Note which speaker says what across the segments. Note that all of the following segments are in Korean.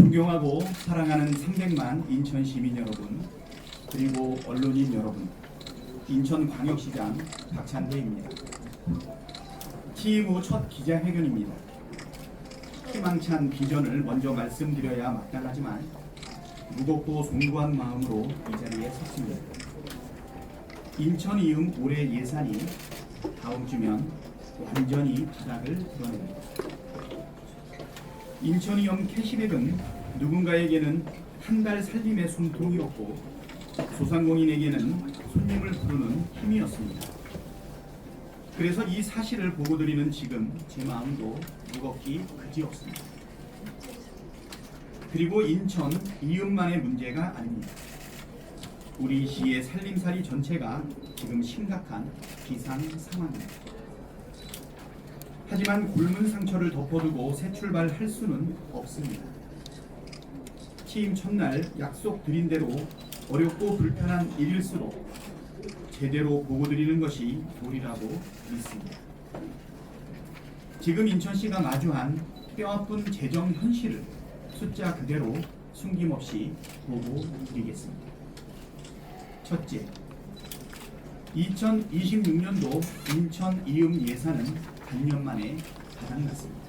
Speaker 1: 존경하고 사랑하는 300만 인천 시민 여러분, 그리고 언론인 여러분, 인천광역시장 박찬대입니다. 취임 후 첫 기자회견입니다. 희망찬 비전을 먼저 말씀드려야 마땅하지만 무겁고 송구한 마음으로 이 자리에 섰습니다. 인천이음 올해 예산이 다음 주면 완전히 바닥을 드러냅니다. 인천이음 캐시백은 누군가에게는 한 달 살림의 숨통이었고 소상공인에게는 손님을 부르는 힘이었습니다. 그래서 이 사실을 보고 드리는 지금 제 마음도 무겁기 그지없습니다. 그리고 인천 이음만의 문제가 아닙니다. 우리 시의 살림살이 전체가 지금 심각한 비상 상황입니다. 하지만 굶은 상처를 덮어두고 새 출발할 수는 없습니다. 취임 첫날 약속드린 대로 어렵고 불편한 일일수록 제대로 보고드리는 것이 도리라고 믿습니다. 지금 인천시가 마주한 뼈아픈 재정 현실을 숫자 그대로 숨김없이 보고드리겠습니다. 첫째, 2026년도 인천 이음 예산은 반년 만에 바닥났습니다.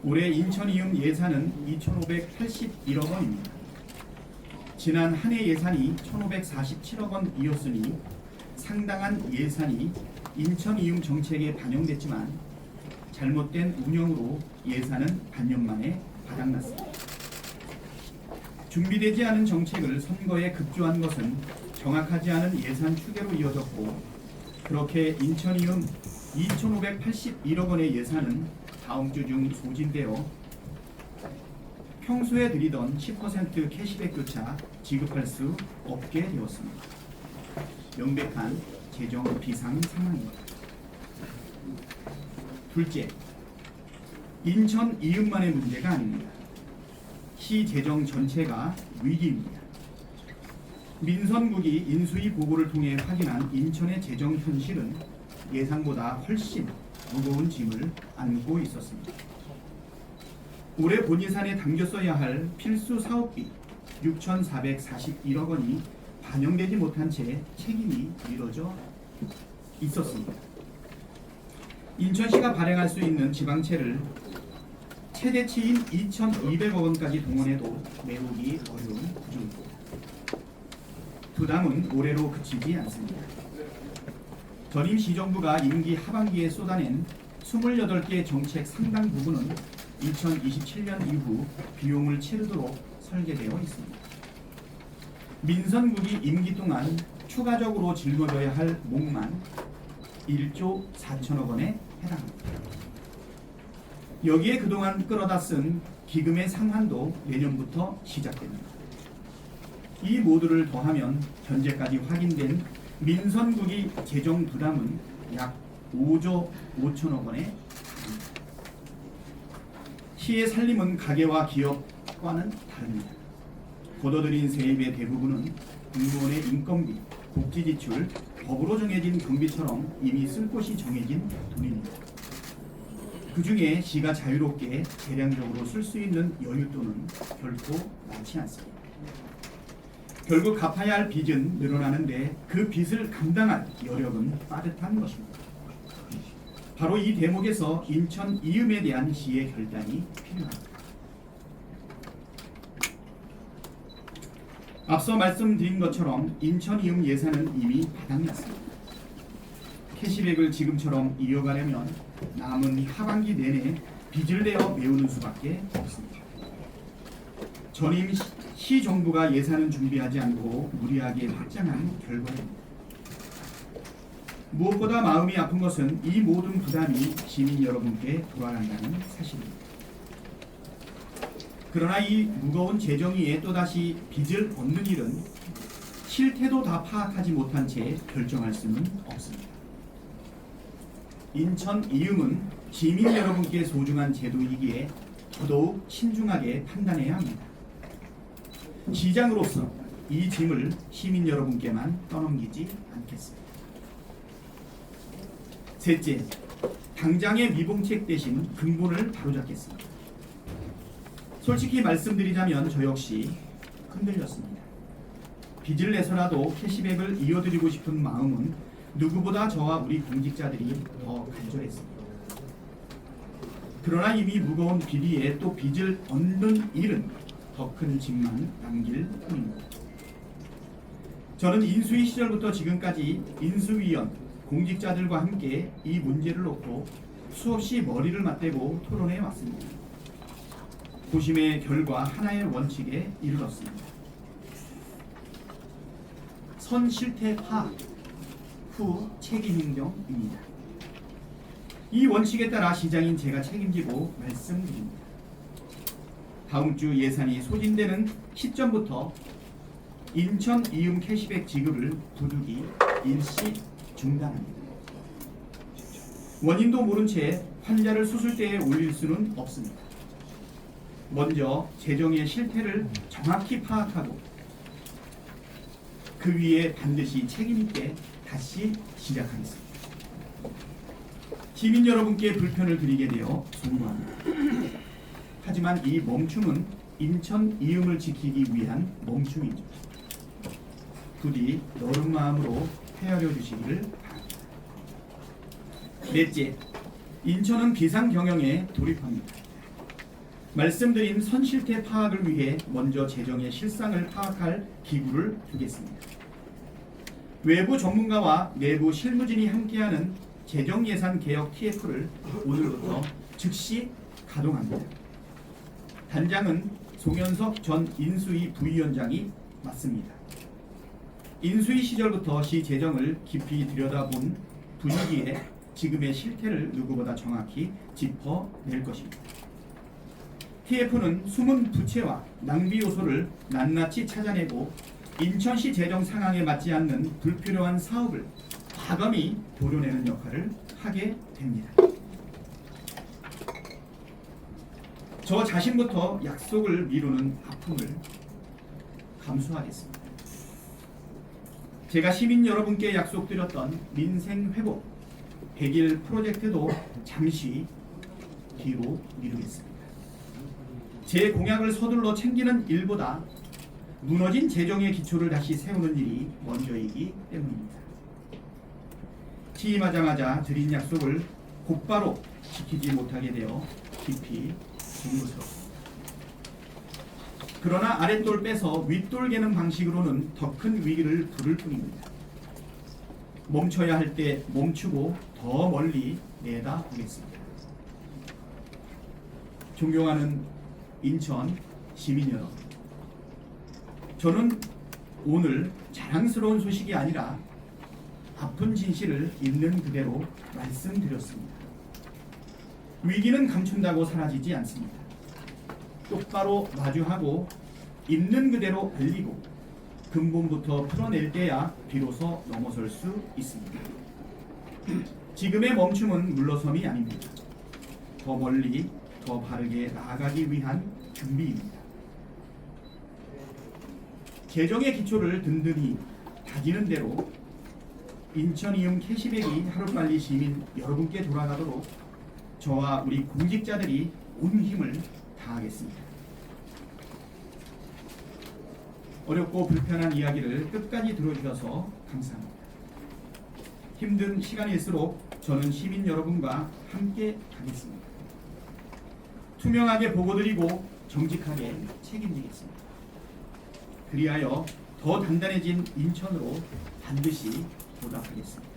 Speaker 1: 올해 인천 이음 예산은 2,581억 원입니다. 지난 한 해 예산이 1,547억 원이었으니 상당한 예산이 인천 이음 정책에 반영됐지만 잘못된 운영으로 예산은 반년 만에 바닥났습니다. 준비되지 않은 정책을 선거에 급조한 것은 정확하지 않은 예산 추계로 이어졌고, 그렇게 인천 이음 2,581억 원의 예산은 다음 주 중 소진되어 평소에 드리던 10% 캐시백조차 지급할 수 없게 되었습니다. 명백한 재정 비상 상황입니다. 둘째, 인천 이음만의 문제가 아닙니다. 시 재정 전체가 위기입니다. 민선국이 인수위 보고를 통해 확인한 인천의 재정 현실은 예상보다 훨씬 무거운 짐을 안고 있었습니다. 올해 본예산에 담겼어야 할 필수 사업비 6,441억 원이 반영되지 못한 채 책임이 미뤄져 있었습니다. 인천시가 발행할 수 있는 지방채를 최대치인 2,200억 원까지 동원해도 메우기 어려운 구조입니다. 부담은 올해로 그치지 않습니다. 전임 시정부가 임기 하반기에 쏟아낸 28개 정책 상당 부분은 2027년 이후 비용을 치르도록 설계되어 있습니다. 민선국이 임기 동안 추가적으로 짊어져야 할 몫만 1조 4천억 원에 해당합니다. 여기에 그동안 끌어다 쓴 기금의 상환도 내년부터 시작됩니다. 이 모두를 더하면 현재까지 확인된 민선국이 재정 부담은 약 5조 5천억 원에 달합니다. 시의 살림은 가계와 기업과는 다릅니다. 걷어들인 세입의 대부분은 공무원의 인건비, 복지지출, 법으로 정해진 경비처럼 이미 쓸 곳이 정해진 돈입니다. 그 중에 시가 자유롭게 대량적으로 쓸 수 있는 여윳돈은 결코 많지 않습니다. 결국 갚아야 할 빚은 늘어나는데 그 빚을 감당할 여력은 빠듯한 것입니다. 바로 이 대목에서 인천 이음에 대한 시의 결단이 필요합니다. 앞서 말씀드린 것처럼 인천 이음 예산은 이미 바닥났습니다. 캐시백을 지금처럼 이어가려면 남은 하반기 내내 빚을 내어 메우는 수밖에 없습니다. 전임 시 정부가 예산은 준비하지 않고 무리하게 확장한 결과입니다. 무엇보다 마음이 아픈 것은 이 모든 부담이 시민 여러분께 돌아간다는 사실입니다. 그러나 이 무거운 재정 위에 또다시 빚을 얻는 일은 실태도 다 파악하지 못한 채 결정할 수는 없습니다. 인천 이음은 시민 여러분께 소중한 제도이기에 더더욱 신중하게 판단해야 합니다. 시장으로서 이 짐을 시민 여러분께만 떠넘기지 않겠습니다. 셋째, 당장의 미봉책 대신 근본을 바로잡겠습니다. 솔직히 말씀드리자면 저 역시 흔들렸습니다. 빚을 내서라도 캐시백을 이어드리고 싶은 마음은 누구보다 저와 우리 공직자들이 더 간절했습니다. 그러나 이미 무거운 빚 위에 또 빚을 얻는 일은 더 큰 짐만 남길 뿐입니다. 저는 인수위 시절부터 지금까지 인수위원, 공직자들과 함께 이 문제를 놓고 수없이 머리를 맞대고 토론해 왔습니다. 고심의 결과 하나의 원칙에 이르렀습니다. 선실태 파악 후 책임행정입니다. 이 원칙에 따라 시장인 제가 책임지고 말씀드립니다. 다음 주 예산이 소진되는 시점부터 인천 이음 캐시백 지급을 부득이 일시 중단합니다. 원인도 모른 채 환자를 수술대에 올릴 수는 없습니다. 먼저 재정의 실태를 정확히 파악하고 그 위에 반드시 책임있게 다시 시작하겠습니다. 시민 여러분께 불편을 드리게 되어 송구합니다. 하지만 이 멈춤은 인천 이음을 지키기 위한 멈춤이죠. 부디 너른 마음으로 헤아려 주시기를 바랍니다. 넷째, 인천은 비상 경영에 돌입합니다. 말씀드린 선실태 파악을 위해 먼저 재정의 실상을 파악할 기구를 두겠습니다. 외부 전문가와 내부 실무진이 함께하는 재정예산 개혁 TF를 오늘부터 즉시 가동합니다. 단장은 송현석 전 인수위 부위원장이 맡습니다. 인수위 시절부터 시 재정을 깊이 들여다본 분위기에 지금의 실태를 누구보다 정확히 짚어낼 것입니다. TF는 숨은 부채와 낭비 요소를 낱낱이 찾아내고 인천시 재정 상황에 맞지 않는 불필요한 사업을 과감히 도려내는 역할을 하게 됩니다. 저 자신부터 약속을 미루는 아픔을 감수하겠습니다. 제가 시민 여러분께 약속드렸던 민생회복 100일 프로젝트도 잠시 뒤로 미루겠습니다. 제 공약을 서둘러 챙기는 일보다 무너진 재정의 기초를 다시 세우는 일이 먼저이기 때문입니다. 취임하자마자 드린 약속을 곧바로 지키지 못하게 되어 깊이 송구스럽습니다. 그러나 아랫돌 빼서 윗돌 개는 방식으로는 더 큰 위기를 부를 뿐입니다. 멈춰야 할 때 멈추고 더 멀리 내다보겠습니다. 존경하는 인천 시민 여러분, 저는 오늘 자랑스러운 소식이 아니라 아픈 진실을 있는 그대로 말씀드렸습니다. 위기는 감춘다고 사라지지 않습니다. 똑바로 마주하고 있는 그대로 알리고 근본부터 풀어낼 때야 비로소 넘어설 수 있습니다. 지금의 멈춤은 물러섬이 아닙니다. 더 멀리 더 바르게 나아가기 위한 준비입니다. 재정의 기초를 든든히 다지는 대로 인천 이음 캐시백이 하루빨리 시민 여러분께 돌아가도록 저와 우리 공직자들이 온 힘을 다하겠습니다. 어렵고 불편한 이야기를 끝까지 들어주셔서 감사합니다. 힘든 시간일수록 저는 시민 여러분과 함께 가겠습니다. 투명하게 보고드리고 정직하게 책임지겠습니다. 그리하여 더 단단해진 인천으로 반드시 보답하겠습니다.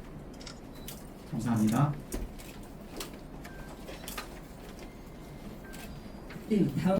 Speaker 1: 감사합니다.
Speaker 2: 네, 다음